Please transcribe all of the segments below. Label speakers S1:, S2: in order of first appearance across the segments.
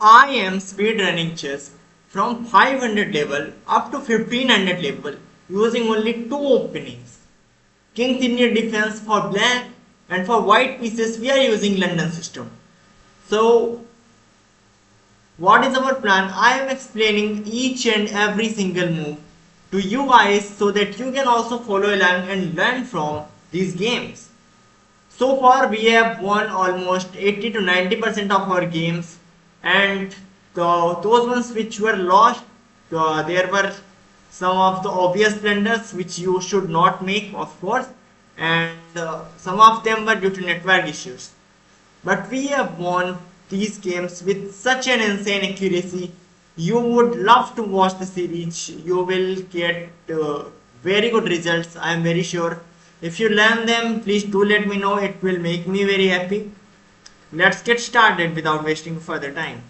S1: I am speedrunning chess from 500 level up to 1500 level using only two openings. King's Indian defense for black and for white pieces we are using London system. So what is our plan? I am explaining each and every single move to you guys so that you can also follow along and learn from these games. So far we have won almost 80 to 90% of our games, and those ones which were lost, there were some of the obvious blunders which you should not make, of course, and some of them were due to network issues. But we have won these games with such an insane accuracy. You would love to watch the series. You will get very good results. I am very sure. If you learn them, please do let me know. It will make me very happy. Let's get started without wasting further time.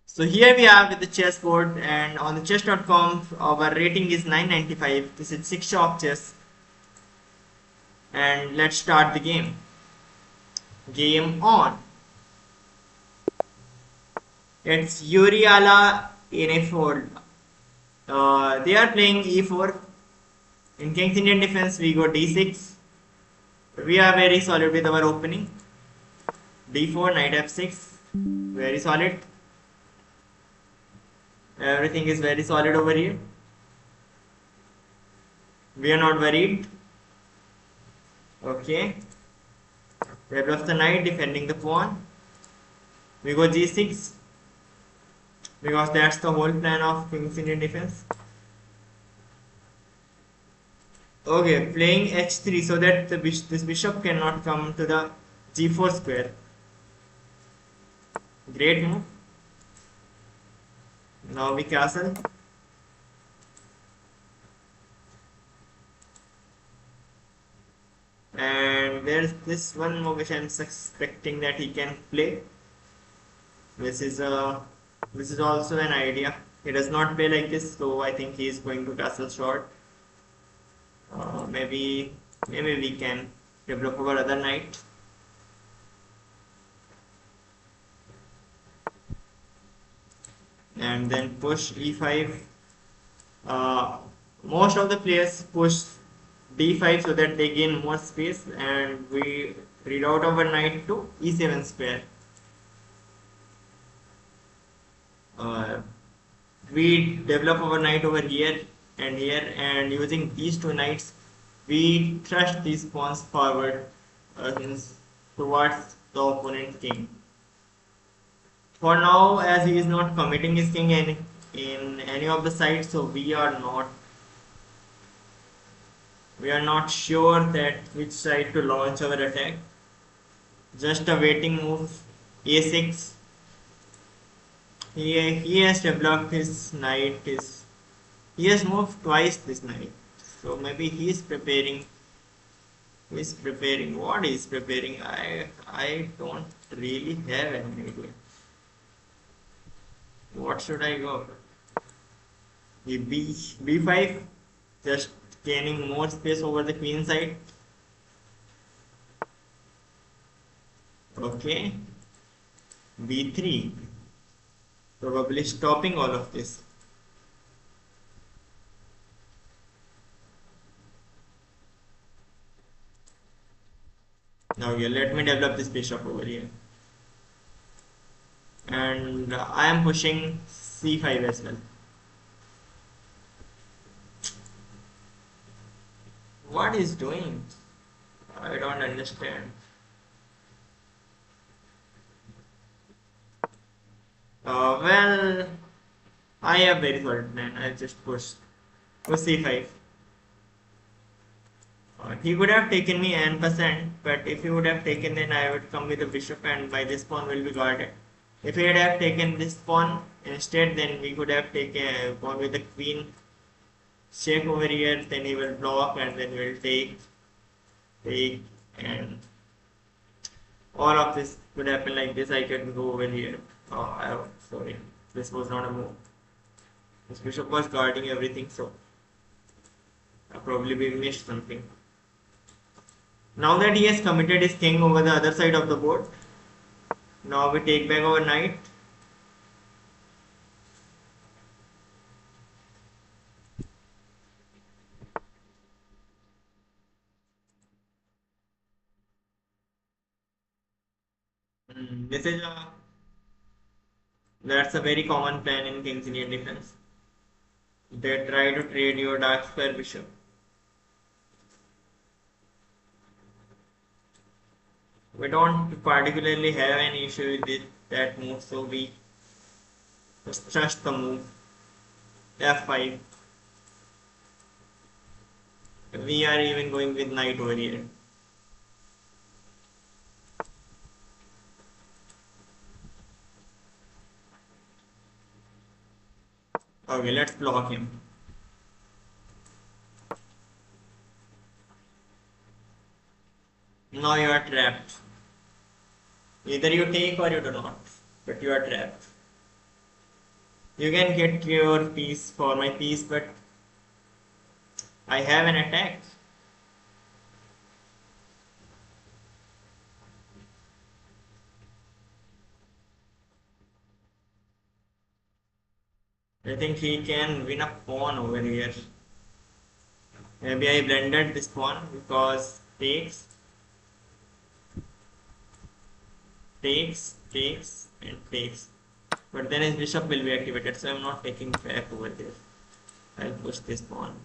S1: So here we are with the chessboard, and on the chess.com our rating is 995. This is 6 shop chess, and let's start the game. Game on. It's Uriala in a4. They are playing e4. In King's Indian defense we go d6. We are very solid with our opening. d4, knight f6. Very solid. Everything is very solid over here. We are not worried. Okay. Develops the knight, defending the pawn. We go g6 because that's the whole plan of King's Indian defense. Okay, playing h3 so that this bishop cannot come to the g4 square. Great move. Now we castle. And there's this one move which I'm suspecting that he can play. This is also an idea. He does not play like this, so I think he is going to castle short. Maybe we can develop our other knight. And then push e5. Most of the players push d5 so that they gain more space, and we reroute our knight to e7 square. We develop our knight over here and here, and using these two knights we thrust these pawns forward towards the opponent king. For now, as he is not committing his king in any of the sides, so we are not sure that which side to launch our attack. Just a waiting move. a6. He has developed his knight. He has moved twice this knight, so maybe he is preparing. What he is preparing? I don't really have any idea. What should I go? b5, just gaining more space over the queen side. Okay. b3, probably stopping all of this. Now, let me develop this bishop over here. And I am pushing c5 as well. What is doing? I don't understand. Well, I have very solid plan. I just push c5. He could have taken me n%, but if he would have taken, then I would come with a bishop, and by this pawn will be guarded. If he had have taken this pawn instead, then we could have taken a pawn with the queen. Check over here, then he will block, and then we'll take, and all of this could happen like this. I can go over here. Oh, sorry, this was not a move. This bishop was guarding everything, so I probably we missed something. Now that he has committed his king over the other side of the board, now we take back our knight. This is a That's a very common plan in King's Indian defense. They try to trade your dark square bishop. We don't particularly have any issue with that move, so we just trust the move. F5. We are even going with knight over here. Okay, let's block him. Now you are trapped. Either you take or you do not, but you are trapped. You can get your piece for my piece, but I have an attack. I think he can win a pawn over here. Maybe I blended this pawn because takes, and takes. But then his bishop will be activated, so I'm not taking back over there. I'll push this pawn.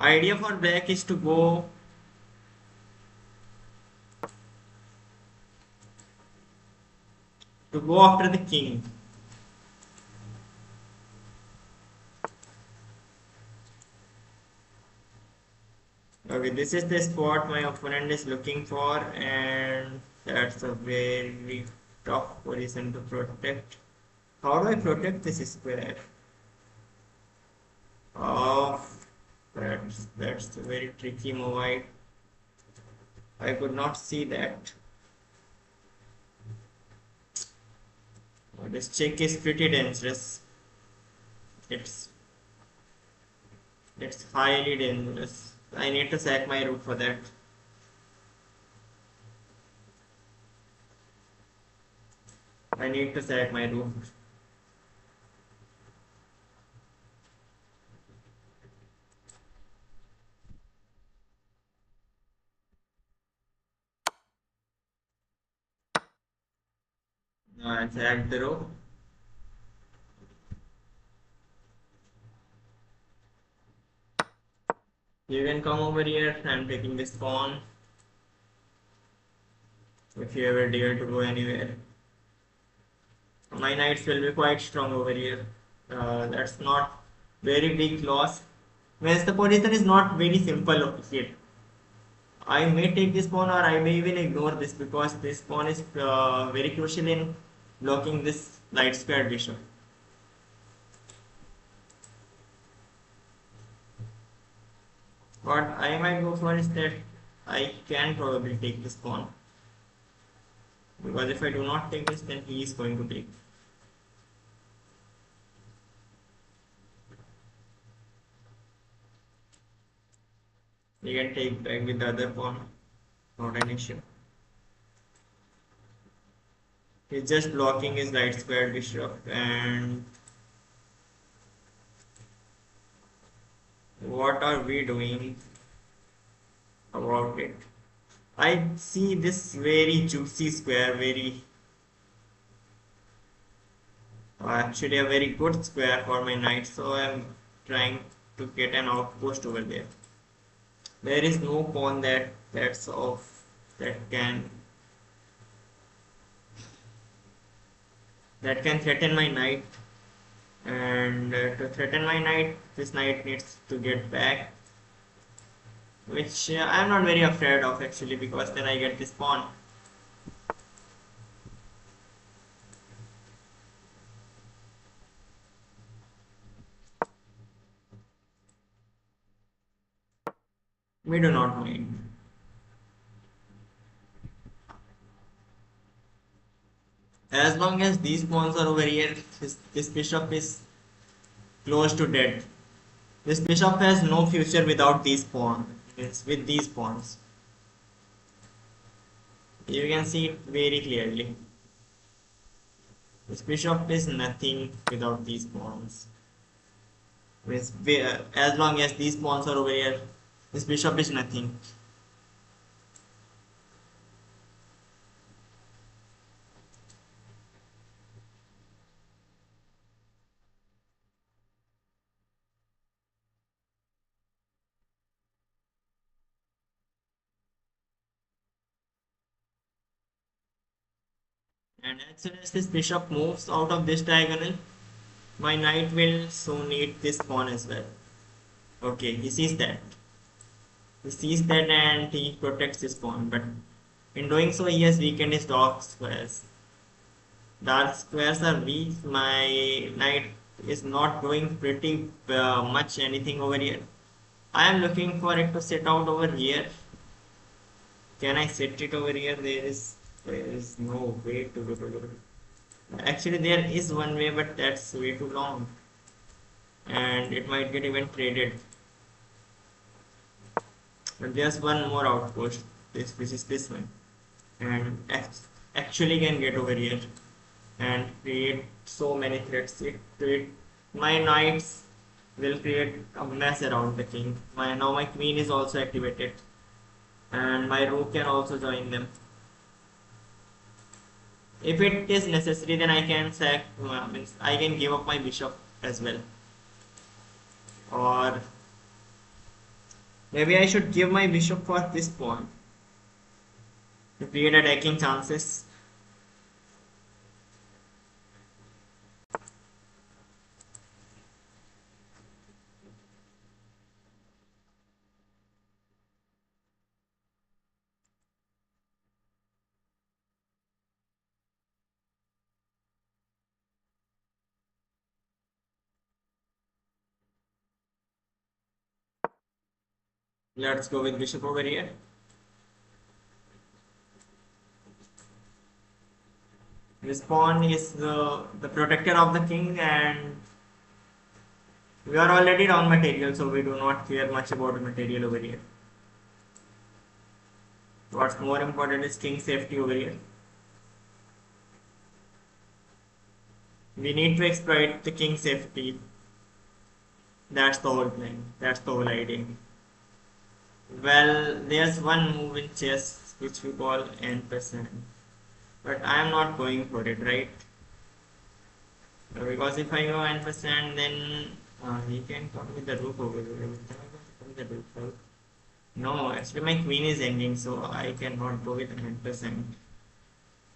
S1: Idea for black is to go after the king. Okay, this is the spot my opponent is looking for, and that's a very tough position to protect. How do I protect this square? Oh, that's a very tricky move. I could not see that. This check is pretty dangerous. It's it's highly dangerous. I need to sack my rook for that. I need to sack my rook. I sacked the rook. You can come over here. I'm taking this pawn. If you ever dare to go anywhere, my knights will be quite strong over here. That's not very big loss. Whereas the position is not very simple yet. I may take this pawn or I may even ignore this because this pawn is very crucial in blocking this light square bishop. What I might go for is that I can probably take this pawn. Because if I do not take this, then he is going to take. You can take back with the other pawn, not an issue. He's just blocking his right square bishop, and what are we doing about it? I see this very juicy square, actually a very good square for my knight, so I'm trying to get an outpost over there. There is no pawn that's off that can threaten my knight, and to threaten my knight, this knight needs to get back, which I'm not very afraid of actually, because then I get this pawn. We do not mind. As long as these pawns are over here, this bishop is close to dead. This bishop has no future without these pawns. With these pawns, you can see it very clearly. This bishop is nothing without these pawns. As long as these pawns are over here, this bishop is nothing. And as soon as this bishop moves out of this diagonal, my knight will soon eat this pawn as well. Okay, he sees that. He sees that and he protects his pawn, but in doing so he has weakened his dark squares. Dark squares are weak. My knight is not doing pretty much anything over here. I am looking for it to sit out over here. Can I set it over here? There is no way to do it. Actually, there is one way, but that's way too long, and it might get even traded. But there's one more outpost. This is this one, and actually can get over here and create so many threats. My knights will create a mess around the king. My queen is also activated, and my rook can also join them. If it is necessary, then I can means I can give up my bishop as well, or maybe I should give my bishop for this pawn to create attacking chances. Let's go with bishop over here. This pawn is the protector of the king, and we are already down material, so we do not care much about the material over here. What's more important is king safety over here. We need to exploit the king safety. That's the whole plan. That's the whole idea. Well, there's one move in chess which we call n%, but I am not going for it, right? Because if I go n%, then he can come with the rook over here. Can I come with the rook, right? No, actually my queen is ending, so I cannot go with n%.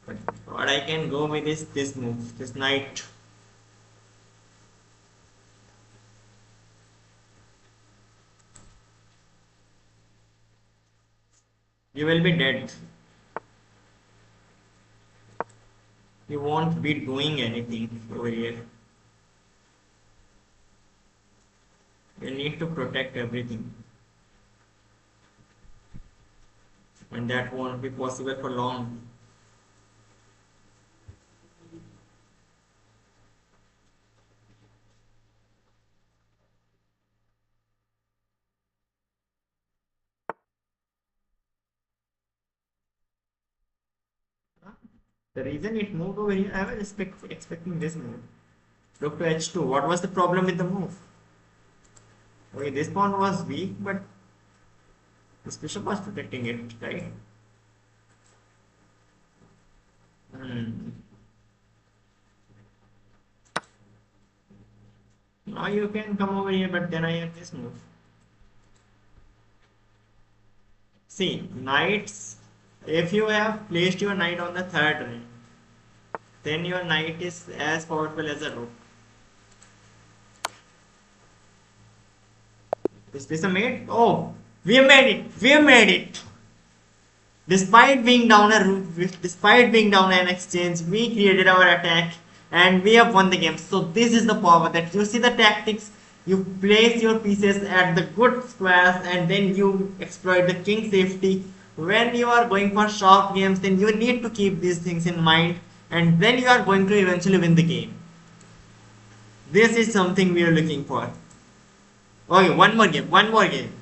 S1: But what I can go with is this move, this knight. You will be dead. You won't be doing anything over here. You need to protect everything. And that won't be possible for long. The reason it moved over here, I was expecting this move. Rook to h2. What was the problem with the move? Okay, this pawn was weak, but this bishop was protecting it, right? Hmm. Now you can come over here, but then I have this move. See, knights, if you have placed your knight on the third rank, then your knight is as powerful as a rook. Is this a mate? Oh, we have made it! We have made it! Despite being down despite being down an exchange, we created our attack and we have won the game. So this is the power that you see the tactics. You place your pieces at the good squares and then you exploit the king safety. When you are going for sharp games, then you need to keep these things in mind, and then you are going to eventually win the game. This is something we are looking for. Okay, one more game.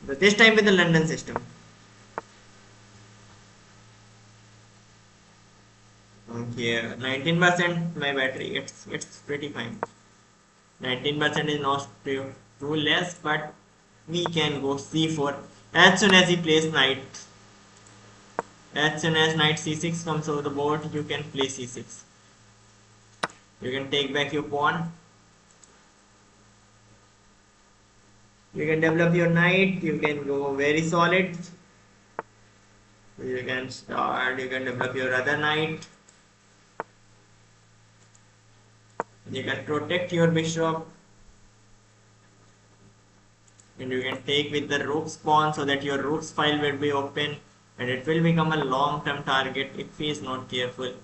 S1: But this time with the London system. Okay, 19% my battery. It's pretty fine. 19% is not too less, but we can go c4 as soon as he plays knight. As soon as knight c6 comes over the board, you can play c6. You can take back your pawn. You can develop your knight. You can go very solid. You can start. You can develop your other knight. You can protect your bishop. And you can take with the rook's pawn so that your rook's file will be open and it will become a long-term target if he is not careful.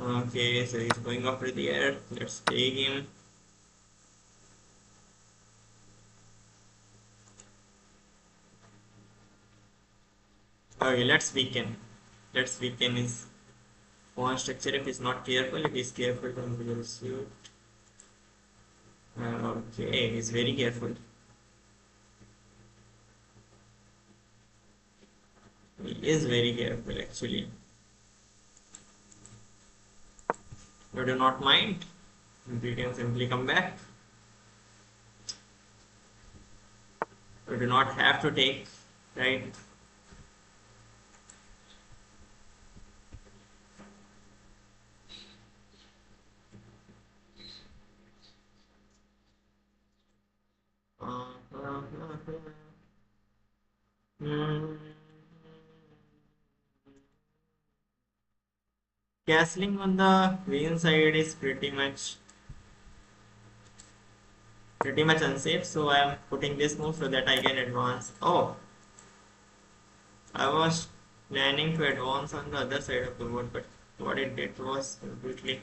S1: Okay, so he's going after the air. Let's take him. Okay, let's weaken. Let's weaken his pawn structure if he's not careful. If he's careful, then we will suit. Okay, he's very careful. He is very careful actually. You do not mind. You can simply come back. You do not have to take, right? Hmm. Castling on the queen side is pretty much unsafe, so I am putting this move so that I can advance. Oh, I was planning to advance on the other side of the board, but what it did was completely.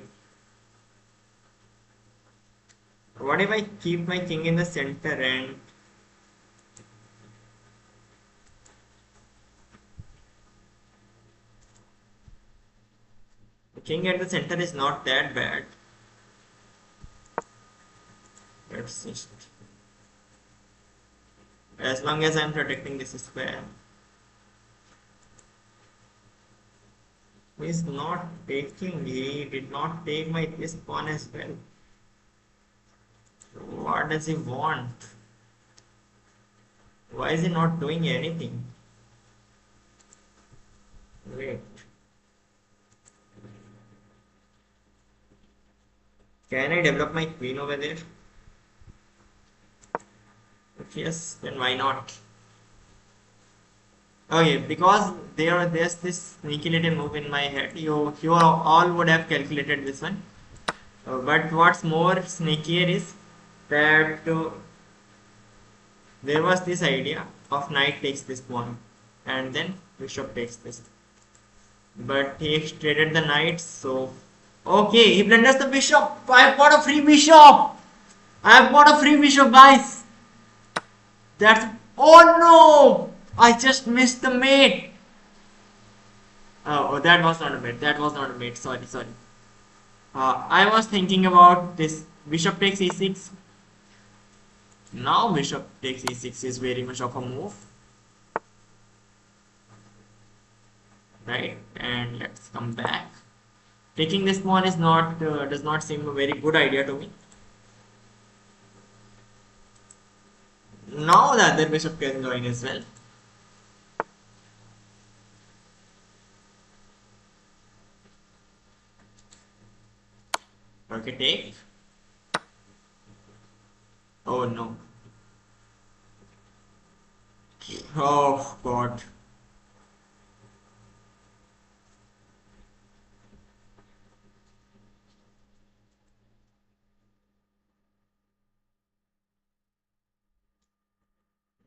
S1: What if I keep my king in the center and the king at the center is not that bad. Let's just, as long as I'm protecting this square. He's not taking, he did not take my this pawn as well. What does he want? Why is he not doing anything? Wait. Can I develop my queen over there? If yes, then why not? Okay, because there's this sneaky little move in my head. You all would have calculated this one. But what's more sneakier is that there was this idea of knight takes this pawn and then bishop takes this. But he traded the knights, so okay, he blunders the bishop. I've got a free bishop. I've got a free bishop, guys. That's oh no! I just missed the mate. Oh, that was not a mate. That was not a mate. Sorry, sorry. I was thinking about this bishop takes e6. Now bishop takes e6 is very much of a move, right? And let's come back. Taking this pawn is not does not seem a very good idea to me. Now the other bishop can join as well. Okay, take. Oh no. Oh god.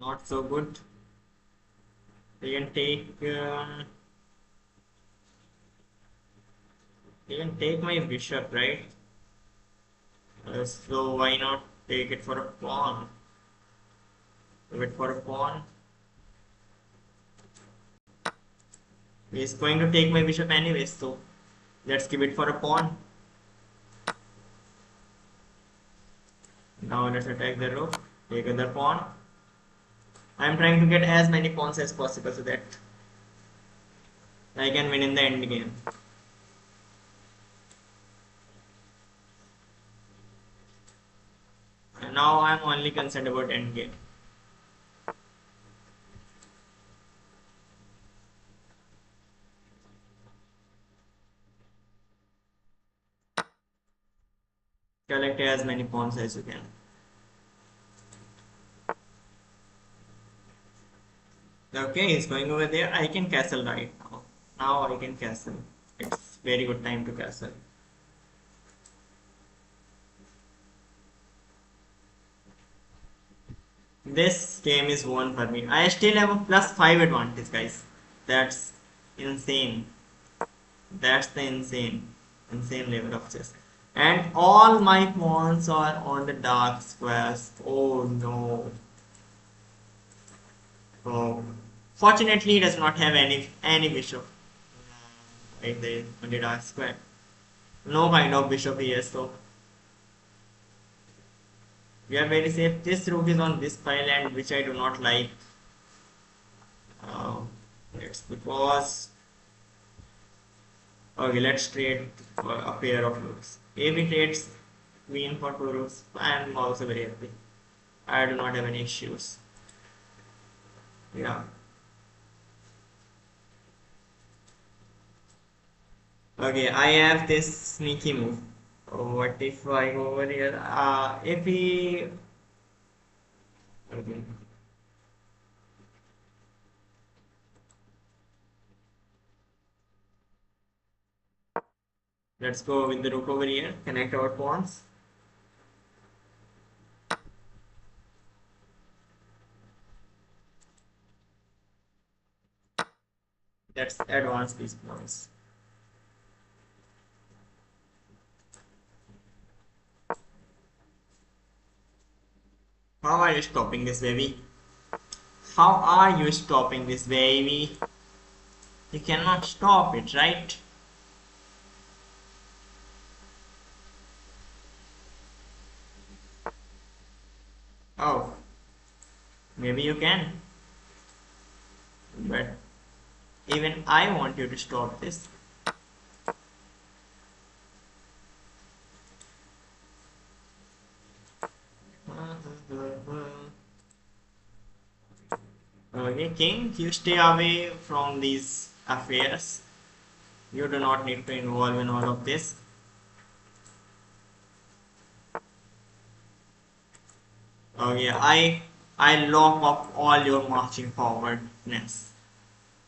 S1: Not so good. You can take. You can take my bishop, right? So why not take it for a pawn? Wait for a pawn. He's going to take my bishop anyway, so let's give it for a pawn. Now let's attack the rook. Take another pawn. I'm trying to get as many pawns as possible so that I can win in the end game. And now I'm only concerned about end game. Collect as many pawns as you can. Okay, he's going over there. I can castle right now. Now I can castle. It's very good time to castle. This game is won for me. I still have a +5 advantage, guys. That's insane. That's the insane level of chess. And all my pawns are on the dark squares. Oh no. Oh. Fortunately, he does not have any bishop right there on the dark square. No kind of bishop here, so we are very safe. This rook is on this file, and which I do not like. It's because okay, let's trade a pair of rooks. If he trades queen for 2 rooks, I am also very happy. I do not have any issues. Yeah. Okay, I have this sneaky move. What if I go over here? If he... Okay. Let's go with the rook over here. Connect our pawns. Let's advance these pawns. How are you stopping this, baby? How are you stopping this, baby? You cannot stop it, right? Oh, maybe you can. But even I want you to stop this. Okay, king, you stay away from these affairs. You do not need to involve in all of this. Okay, I lock up all your marching forwardness.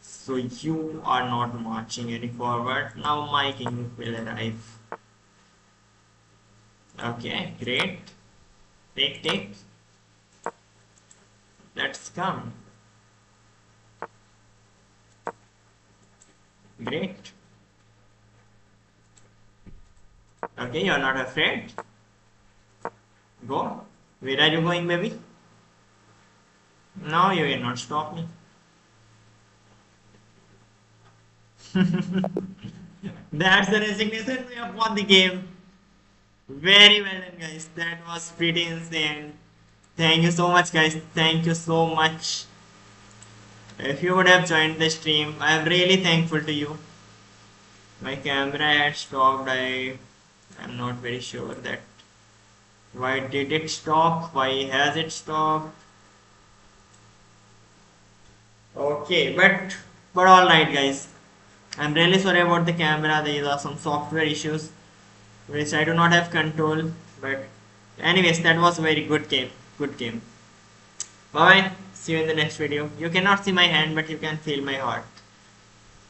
S1: So you are not marching any forward. Now my king will arrive. Okay, great. Take. Let's come. Great. Okay, you're not afraid. Go. Where are you going, baby? Now you cannot stop me. That's the resignation. We have won the game. Very well done, guys. That was pretty insane. Thank you so much, guys. Thank you so much. If you would have joined the stream, I am really thankful to you. My camera had stopped. I am not very sure that. Why did it stop? Why has it stopped? Okay, but all right, guys. I'm really sorry about the camera. These are some software issues which I do not have control. But anyways, that was a very good game. Good game. Bye bye. See you in the next video. You cannot see my hand, but you can feel my heart.